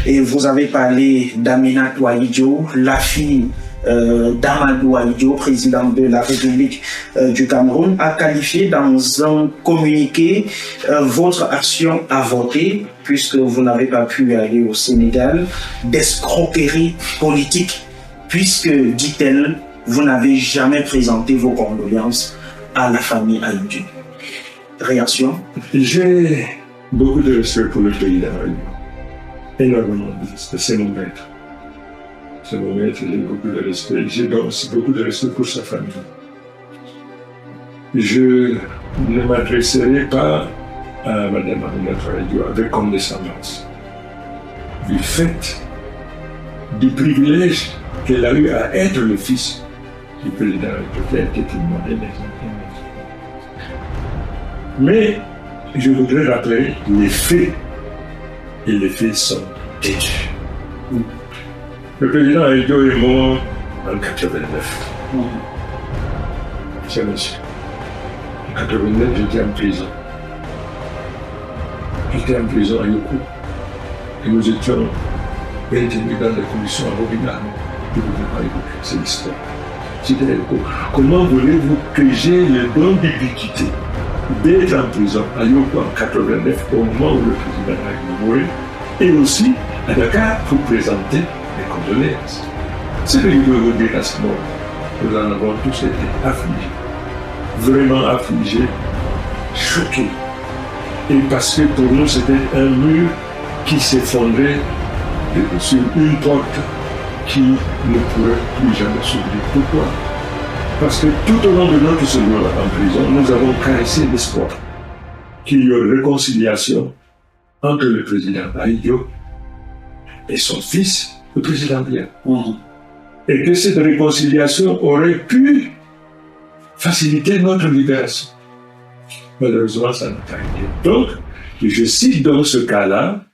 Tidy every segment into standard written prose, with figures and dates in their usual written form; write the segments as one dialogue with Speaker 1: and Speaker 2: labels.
Speaker 1: Et vous avez parlé d'Aminatou Ahidjo, la fille d'Amadou Ahidjo, président de la République du Cameroun, a qualifié dans un communiqué votre action avortée, puisque vous n'avez pas pu aller au Sénégal, d'escroquerie politique, puisque, dit-elle, vous n'avez jamais présenté vos condoléances à la famille Ahidjo. Réaction?
Speaker 2: J'ai beaucoup de respect pour le pays d'Ahidjo. Énormément de respect. C'est mon maître. C'est mon maître, j'ai beaucoup de respect. J'ai donc aussi beaucoup de respect pour sa famille. Je ne m'adresserai pas à Mme Aminatou Ahidjo avec condescendance. Du fait du privilège qu'elle a eu à être le fils du président Ahidjo, qui a été tout mais je voudrais rappeler les faits, et les faits sont têtus. Le président Ahidjo est mort en 89. C'est monsieur. En 89, j'étais en prison. J'étais en prison à Yoko. Et nous étions maintenus dans des conditions abominables. Je ne voudrais pas évoquer cette histoire. C'était Yoko. Comment voulez-vous que j'ai le don d'ubiquité d'être en prison à Yoko en 89 au moment où le président Ahidjo mourait, et aussi à Dakar pour présenter les condoléances. C'est ce que je veux vous dire à ce moment. Nous en avons tous été affligés, vraiment affligés, choqués. Et parce que pour nous c'était un mur qui s'effondrait sur une porte qui ne pourrait plus jamais s'ouvrir. Pourquoi? Parce que tout au long de notre séjour en prison, nous avons caressé l'espoir qu'il y ait réconciliation entre le président Ahidjo et son fils, le président Biya. Et que cette réconciliation aurait pu faciliter notre libération. Malheureusement, ça n'a pas été. Donc, je cite dans ce cas-là,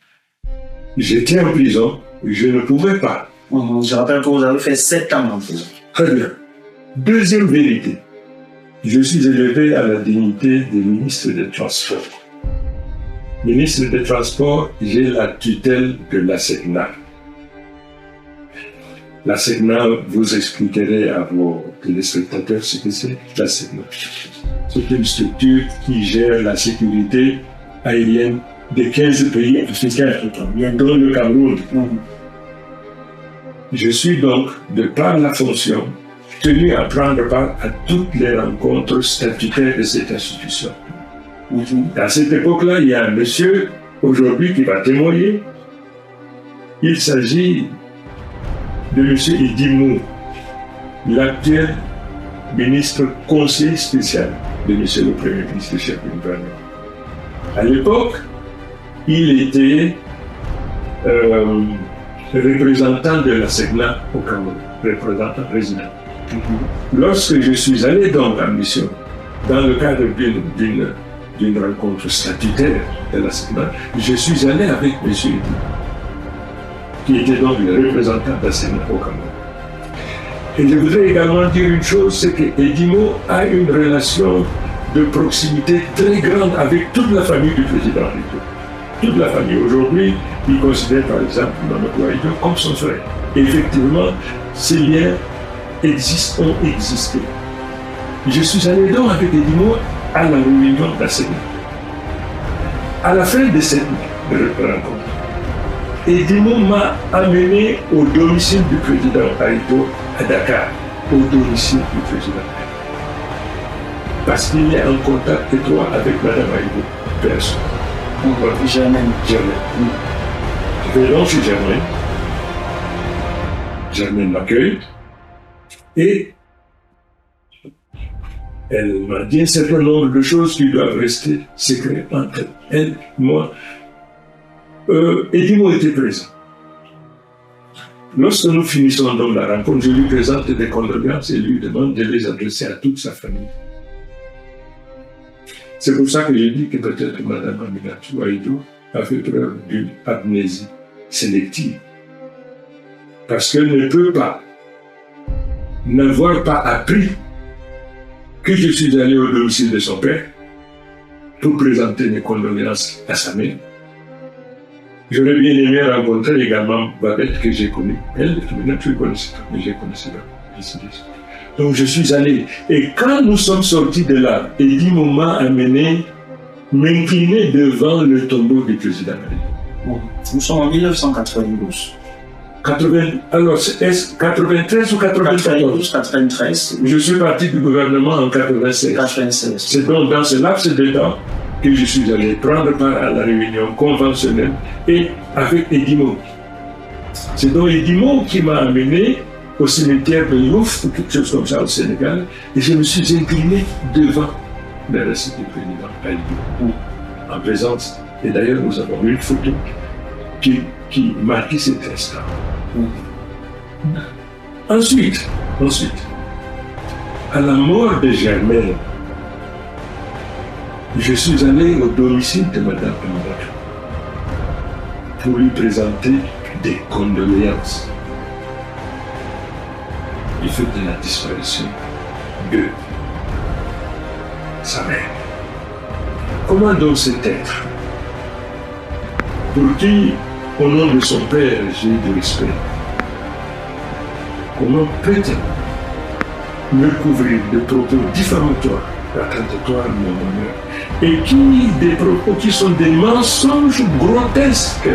Speaker 2: j'étais en prison, je ne pouvais pas.
Speaker 1: Je rappelle que vous avez fait 7 ans en prison.
Speaker 2: Très bien. Deuxième vérité, je suis élevé à la dignité de ministre des Transports. Ministre des Transports, j'ai la tutelle de la SECNA. La SECNA, vous expliquerez à vos téléspectateurs ce que c'est, la SECNA. C'est une structure qui gère la sécurité aérienne des 15 pays africains, dont le Cameroun. Je suis donc, de par la fonction, tenu à prendre part à toutes les rencontres statutaires de cette institution. À cette époque-là, il y a un monsieur, aujourd'hui, qui va témoigner. Il s'agit de M. Edimou, l'actuel ministre conseiller spécial de M. le Premier ministre Cheikh Oumar. À l'époque, il était représentant de la SECNA au Cameroun, représentant résident. Lorsque je suis allé donc en mission, dans le cadre d'une rencontre statutaire de la SECNA, je suis allé avec M. Edimou, qui était donc le représentant de la SECNA au Cameroun. Et je voudrais également dire une chose, c'est que Edimou a une relation de proximité très grande avec toute la famille du président Ahidjo. Toute la famille. Aujourd'hui, il considère par exemple Mamadou Ahidjo comme son frère. Et effectivement, ces liens ont existé. Je suis allé donc avec Edimou à la réunion de la SECNA. À la fin de cette rencontre, Edimou m'a amené au domicile du président Ahidjo à Dakar, au domicile du président Ahidjo. Parce qu'il est en contact étroit avec Mme Ahidjo, personne.
Speaker 1: Germaine.
Speaker 2: Je vais donc chez Germaine. Germaine m'accueille et elle m'a dit un certain nombre de choses qui doivent rester secrètes entre elle et moi. Edimou était présent. Lorsque nous finissons donc la rencontre, je lui présente des condoléances et lui demande de les adresser à toute sa famille. C'est pour ça que je dis que peut-être Mme Aminatou Ahidjo a fait preuve d'une amnésie sélective. Parce qu'elle ne peut pas n'avoir pas appris que je suis allé au domicile de son père pour présenter mes condoléances à sa mère. J'aurais bien aimé rencontrer également Babette que j'ai connue. Elle, maintenant tu ne connaissais pas, mais je connaissais pas. Donc je suis allé. Et quand nous sommes sortis de là, Eddie m'a amené m'incliner devant le tombeau du président Malien.
Speaker 1: Nous sommes en 1992.
Speaker 2: Alors, est-ce 93 ou 94?
Speaker 1: 93.
Speaker 2: Je suis parti du gouvernement en 96. C'est donc dans ce laps de temps que je suis allé prendre part à la réunion conventionnelle et avec Edimo. C'est donc Edimo qui m'a amené au cimetière de Youf ou quelque chose comme ça au Sénégal et je me suis incliné devant le récit du président Ali en présence. Et d'ailleurs, nous avons une photo qui marquait cet instant. Ensuite, à la mort de Germaine, je suis allé au domicile de Mme Mbaka pour lui présenter des condoléances du fait de la disparition de sa mère. Comment donc cet être, pour qui, au nom de son père, j'ai du respect, comment peut-elle me couvrir de propos diffamatoires, attentatoires à mon honneur, et des propos qui sont des mensonges grotesques,